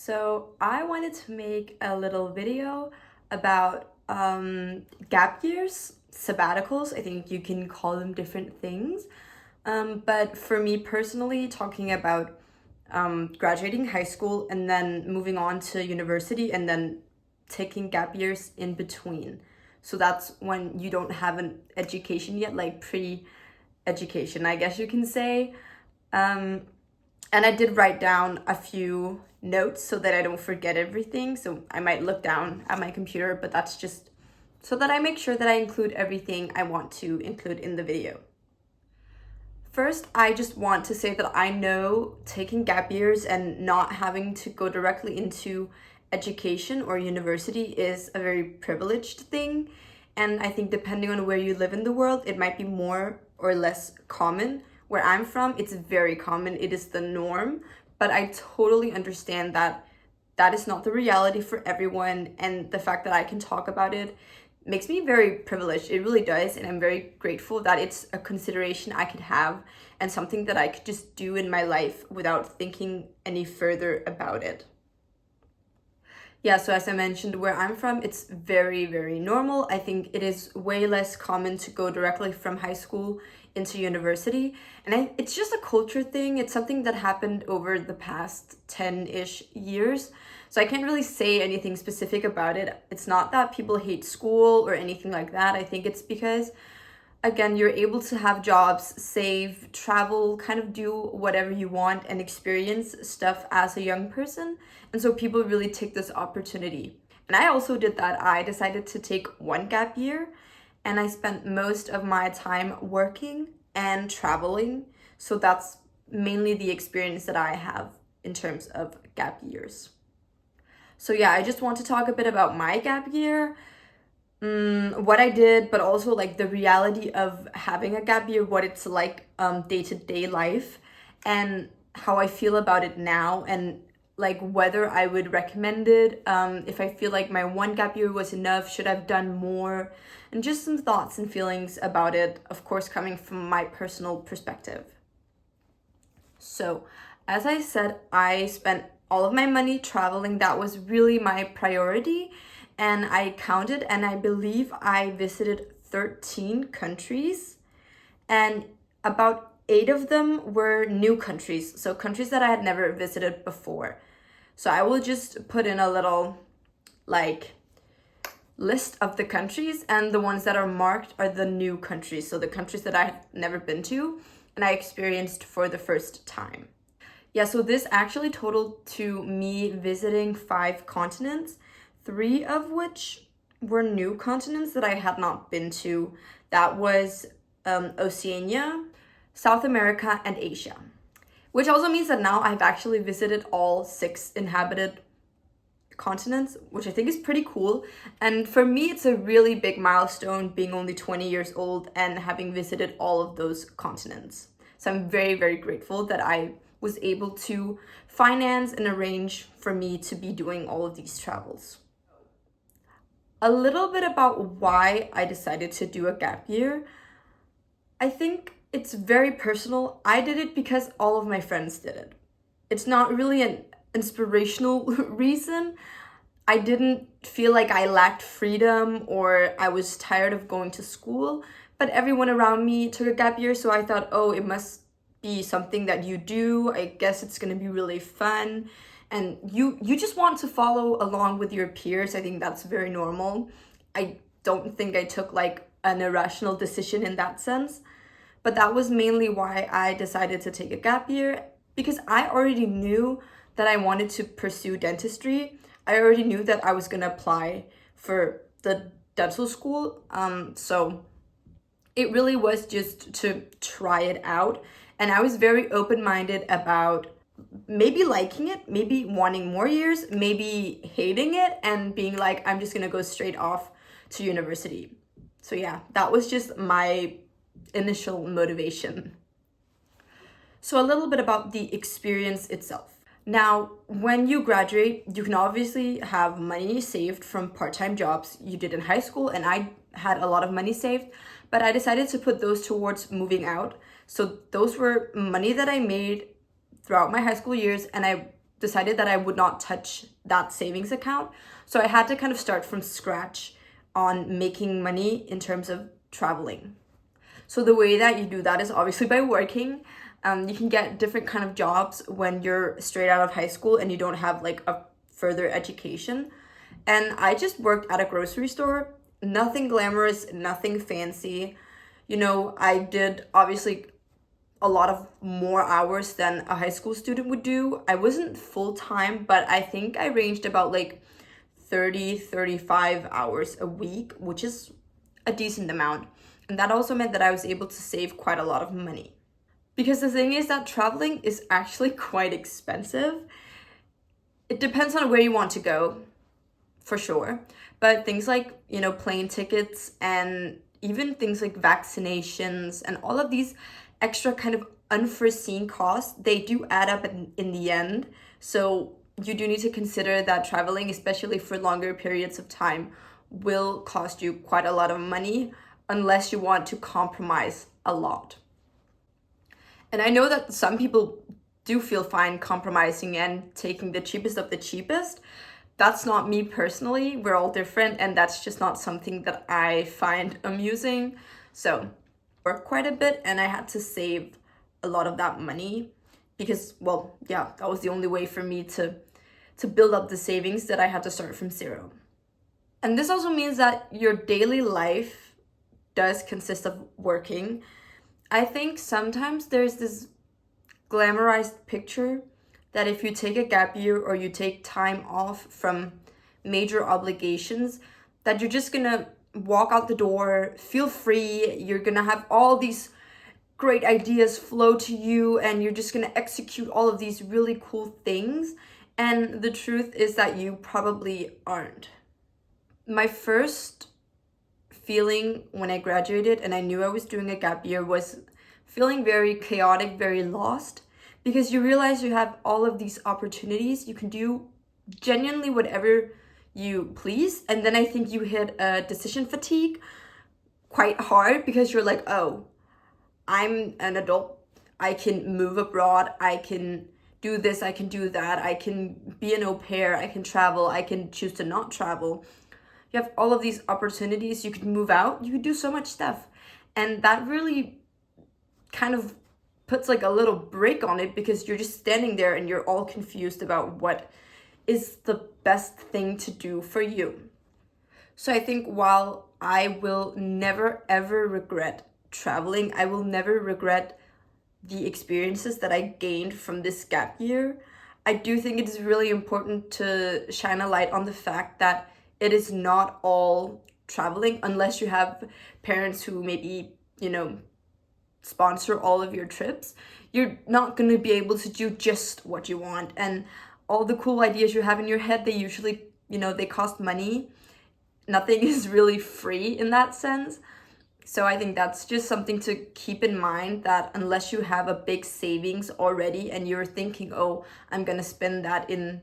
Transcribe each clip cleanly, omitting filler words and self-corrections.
So I wanted to make a little video about gap years, sabbaticals. I think you can call them different things. But for me personally, talking about graduating high school and then moving on to university and then taking gap years in between. So that's when you don't have an education yet, like pre-education, I guess you can say. Um, and I did write down a few notes so that I don't forget everything. So I might look down at my computer, but that's just so that I make sure that I include everything I want to include in the video. First, I just want to say that I know taking gap years and not having to go directly into education or university is a very privileged thing. And I think depending on where you live in the world, it might be more or less common. Where I'm from, it's very common. It is the norm. But I totally understand that that is not the reality for everyone. And the fact that I can talk about it makes me very privileged. It really does. And I'm very grateful that it's a consideration I could have and something that I could just do in my life without thinking any further about it. Yeah, so as I mentioned, where I'm from, it's very, very normal. I think it is way less common to go directly from high school into university. And it's just a culture thing. It's something that happened over the past 10-ish years. So I can't really say anything specific about it. It's not that people hate school or anything like that. I think it's because, again, you're able to have jobs, save, travel, kind of do whatever you want and experience stuff as a young person. And so people really take this opportunity. And I also did that. I decided to take one gap year and I spent most of my time working and traveling. So that's mainly the experience that I have in terms of gap years. So yeah, I just want to talk a bit about my gap year, what I did, but also like the reality of having a gap year, what it's like day-to-day life, and how I feel about it now, and like whether I would recommend it, if I feel like my one gap year was enough, should I've done more, and just some thoughts and feelings about it, of course, coming from my personal perspective. So, as I said, I spent all of my money traveling. That was really my priority. And I counted, and I believe I visited 13 countries. And about 8 of them were new countries. So, countries that I had never visited before. So, I will just put in a little list of the countries, and the ones that are marked are the new countries. So, the countries that I had never been to and I experienced for the first time. Yeah, so this actually totaled to me visiting 5 continents, 3 of which were new continents that I had not been to. That was Oceania, South America, and Asia. Which also means that now I've actually visited all 6 inhabited continents, which I think is pretty cool. And for me, it's a really big milestone being only 20 years old and having visited all of those continents. So I'm very, very grateful that I was able to finance and arrange for me to be doing all of these travels. A little bit about why I decided to do a gap year. I think it's very personal. I did it because all of my friends did it. It's not really an inspirational reason. I didn't feel like I lacked freedom or I was tired of going to school, but everyone around me took a gap year, so I thought, oh, it must be something that you do. I guess it's gonna be really fun. And you just want to follow along with your peers. I think that's very normal. I don't think I took like an irrational decision in that sense. But that was mainly why I decided to take a gap year, because I already knew that I wanted to pursue dentistry. I already knew that I was gonna apply for the dental school. So it really was just to try it out. And I was very open-minded about maybe liking it, maybe wanting more years, maybe hating it and being like, I'm just gonna go straight off to university. So yeah, that was just my initial motivation. So a little bit about the experience itself. Now, when you graduate, you can obviously have money saved from part-time jobs you did in high school, and I had a lot of money saved, but I decided to put those towards moving out. So those were money that I made throughout my high school years, and I decided that I would not touch that savings account. So I had to kind of start from scratch on making money in terms of traveling. So the way that you do that is obviously by working. You can get different kind of jobs when you're straight out of high school and you don't have like a further education. And I just worked at a grocery store, nothing glamorous, nothing fancy. You know, I did obviously a lot of more hours than a high school student would do. I wasn't full time, but I think I ranged about like 35 hours a week, which is a decent amount. And that also meant that I was able to save quite a lot of money. Because the thing is that traveling is actually quite expensive. It depends on where you want to go, for sure. But things like, you know, plane tickets and even things like vaccinations and all of these extra kind of unforeseen costs, they do add up in the end. So you do need to consider that traveling, especially for longer periods of time, will cost you quite a lot of money unless you want to compromise a lot. And I know that some people do feel fine compromising and taking the cheapest of the cheapest. That's not me personally. We're all different, and that's just not something that I find amusing. So worked quite a bit, and I had to save a lot of that money because, well, yeah, that was the only way for me to build up the savings that I had to start from zero. And this also means that your daily life does consist of working. I think sometimes there's this glamorized picture that if you take a gap year or you take time off from major obligations, that you're just gonna walk out the door, feel free, you're gonna have all these great ideas flow to you, and you're just gonna execute all of these really cool things. And the truth is that you probably aren't. My first feeling when I graduated and I knew I was doing a gap year was feeling very chaotic, very lost, because you realize you have all of these opportunities. You can do genuinely whatever you please. And then I think you hit a decision fatigue quite hard because you're like, oh, I'm an adult. I can move abroad. I can do this. I can do that. I can be an au pair. I can travel. I can choose to not travel. You have all of these opportunities. You could move out. You could do so much stuff. And that really kind of puts like a little break on it because you're just standing there and you're all confused about what is the best thing to do for you. So I think while I will never ever regret traveling, I will never regret the experiences that I gained from this gap year. I do think it is really important to shine a light on the fact that it is not all traveling unless you have parents who maybe, you know, sponsor all of your trips. You're not going to be able to do just what you want, and all the cool ideas you have in your head, they usually, you know, they cost money. Nothing is really free in that sense. So I think that's just something to keep in mind, that unless you have a big savings already and you're thinking, oh, I'm going to spend that in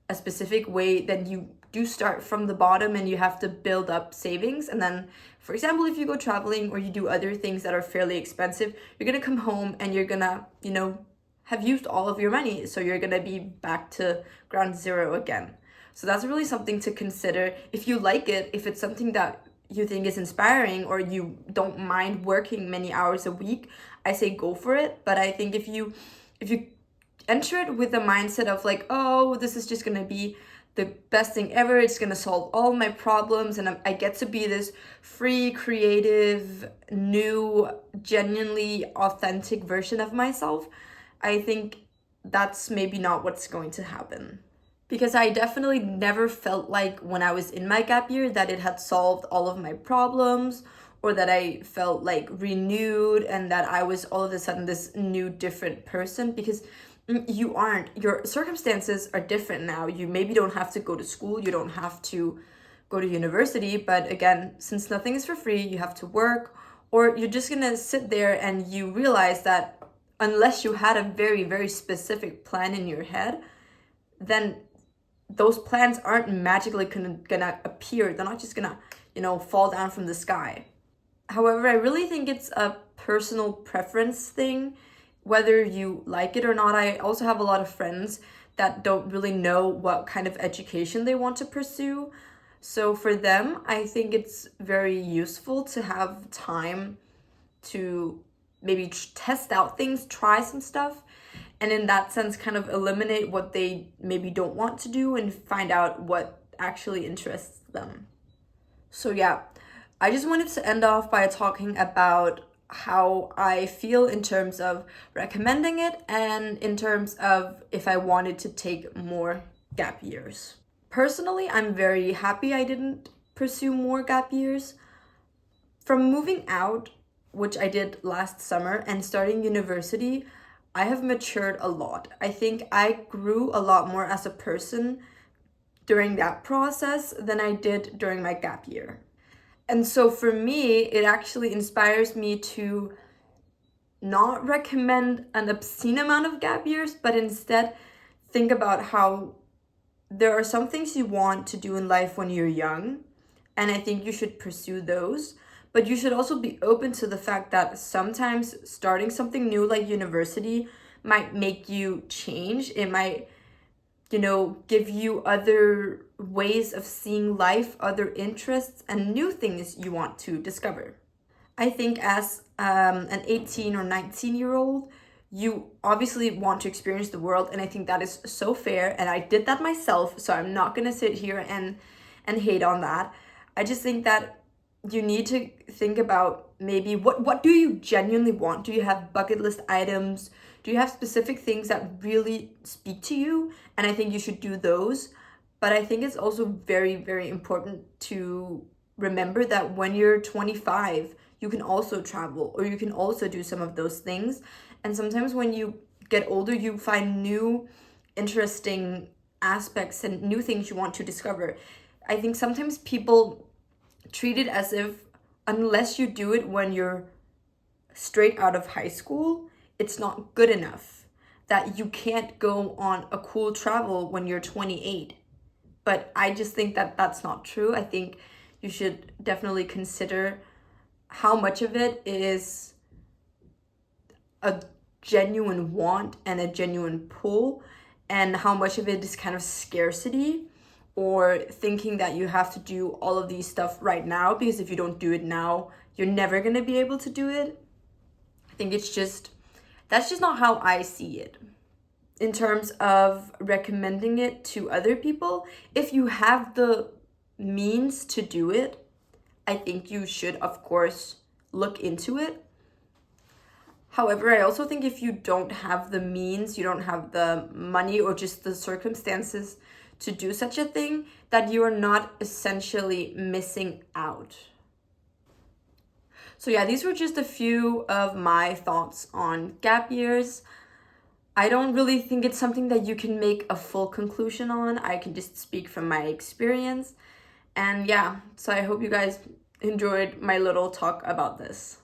a specific way, then you do start from the bottom and you have to build up savings. And then, for example, if you go traveling or you do other things that are fairly expensive, you're going to come home and you're going to, you know, have used all of your money. So you're going to be back to ground zero again. So that's really something to consider. If you like it, if it's something that you think is inspiring or you don't mind working many hours a week, I say go for it. But I think if you enter it with the mindset of like, oh, this is just gonna be the best thing ever, it's gonna solve all my problems, and I get to be this free, creative, new, genuinely authentic version of myself, I think that's maybe not what's going to happen. Because I definitely never felt like when I was in my gap year that it had solved all of my problems, or that I felt like renewed and that I was all of a sudden this new different person, because you aren't. Your circumstances are different now. You maybe don't have to go to school, you don't have to go to university, but again, since nothing is for free, you have to work, or you're just gonna sit there and you realize that unless you had a very, very specific plan in your head, then those plans aren't magically gonna appear. They're not just gonna, you know, fall down from the sky. However, I really think it's a personal preference thing, whether you like it or not. I also have a lot of friends that don't really know what kind of education they want to pursue. So for them, I think it's very useful to have time to maybe test out things, try some stuff, and in that sense kind of eliminate what they maybe don't want to do and find out what actually interests them. So yeah, I just wanted to end off by talking about how I feel in terms of recommending it and in terms of if I wanted to take more gap years. Personally, I'm very happy I didn't pursue more gap years. From moving out, which I did last summer, and starting university, I have matured a lot. I think I grew a lot more as a person during that process than I did during my gap year. And so for me, it actually inspires me to not recommend an obscene amount of gap years, but instead think about how there are some things you want to do in life when you're young, and I think you should pursue those. But you should also be open to the fact that sometimes starting something new like university might make you change. It might, give you other ways of seeing life, other interests, and new things you want to discover. I think as an 18 or 19-year-old, you obviously want to experience the world, and I think that is so fair, and I did that myself, so I'm not gonna sit here and hate on that. I just think that you need to think about maybe what do you genuinely want? Do you have bucket list items? Do you have specific things that really speak to you? And I think you should do those. But I think it's also very, very important to remember that when you're 25, you can also travel, or you can also do some of those things. And sometimes when you get older, you find new interesting aspects and new things you want to discover. I think sometimes people treat it as if unless you do it when you're straight out of high school, it's not good enough. That you can't go on a cool travel when you're 28. But I just think that that's not true. I think you should definitely consider how much of it is a genuine want and a genuine pull, and how much of it is kind of scarcity or thinking that you have to do all of these stuff right now because if you don't do it now, you're never going to be able to do it. I think that's just not how I see it. In terms of recommending it to other people, if you have the means to do it, I think you should, of course, look into it. However, I also think if you don't have the means, you don't have the money or just the circumstances to do such a thing, that you are not essentially missing out. So yeah, these were just a few of my thoughts on gap years. I don't really think it's something that you can make a full conclusion on. I can just speak from my experience. And yeah, so I hope you guys enjoyed my little talk about this.